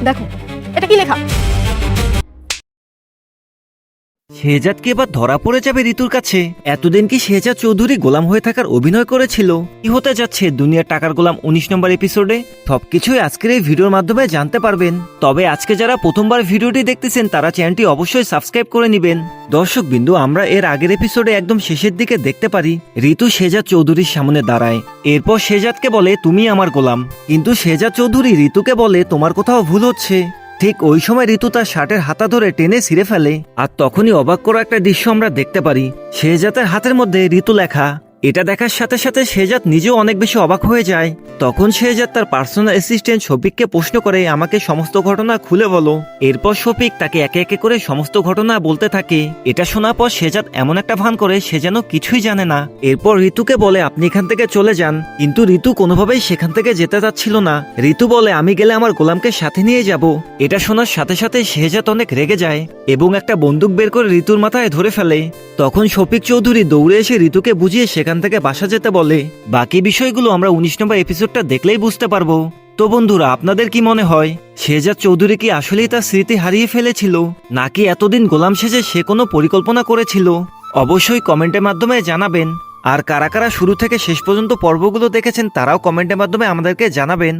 দেখো এটা কি লেখা। শেহজাদ কি এবার ধরা পড়ে যাবে ঋতুর কাছে? এতদিন কি শেহজাদ চৌধুরী গোলাম হয়ে থাকার অভিনয় করেছিল? কি হতে যাচ্ছে দুনিয়ার টাকার গোলাম 19 নম্বর এপিসোডে? সবকিছুই আজকের এই ভিডিওর মাধ্যমে জানতে পারবেন। তবে আজকে যারা প্রথমবার ভিডিওটি দেখতেছেন তারা চ্যানেলটি অবশ্যই সাবস্ক্রাইব করে নেবেন। দর্শক বিন্দু, আমরা এর আগের এপিসোডে একদম শেষের দিকে দেখতে পারি ঋতু শেহজাদ চৌধুরীর সামনে দাঁড়ায়। এরপর শেহজাদকে বলে তুমি আমার গোলাম, কিন্তু শেহজাদ চৌধুরী ঋতুকে বলে তোমার কোথাও ভুল হচ্ছে। ঠিক ওই সময় ঋতু তার শার্টের হাতা ধরে টেনে ছিঁড়ে ফেলে, আর তখনই অবাক করা একটা দৃশ্য আমরা দেখতে পারি। শেহজাদের হাতের মধ্যে ঋতু লেখা। এটা দেখার সাথে সাথে শেহজাদ নিজেও অনেক বেশি অবাক হয়ে যায়। তখন শেহজাদ তার পার্সোনাল অ্যাসিস্ট্যান্ট শফিককে প্রশ্ন করে আমাকে সমস্ত ঘটনা খুলে বলো। এরপর শফিক তাকে একে একে করে সমস্ত ঘটনা বলতে থাকে। এটা শোনার পর শেহজাদ এমন একটা ভান করে সে যেন কিছুই জানে না। এরপর ঋতুকে বলে আপনি এখান থেকে চলে যান, কিন্তু ঋতু কোনোভাবেই সেখান থেকে যেতে চাচ্ছিল না। ঋতু বলে আমি গেলে আমার গোলামকে সাথে নিয়ে যাব। এটা শোনার সাথে সাথে শেহজাদ অনেক রেগে যায় এবং একটা বন্দুক বের করে ঋতুর মাথায় ধরে ফেলে। তখন শফিক চৌধুরী দৌড়ে এসে ঋতুকে বুঝিয়ে সেখান থেকে বাসা যেতে বলে। বাকি বিষয়গুলো আমরা 19 নম্বর এপিসোডটা দেখলেই বুঝতে পারবো। তো বন্ধুরা, আপনাদের কি মনে হয় শেহজাদ চৌধুরী কি আসলেই তার স্মৃতি হারিয়ে ফেলেছিল, নাকি এতদিন গোলাম সেজে সে কোনো পরিকল্পনা করেছিল? অবশ্যই কমেন্টের মাধ্যমে জানাবেন। আর কারা কারা শুরু থেকে শেষ পর্যন্ত পর্বগুলো দেখেছেন তারাও কমেন্টের মাধ্যমে আমাদেরকে জানাবেন।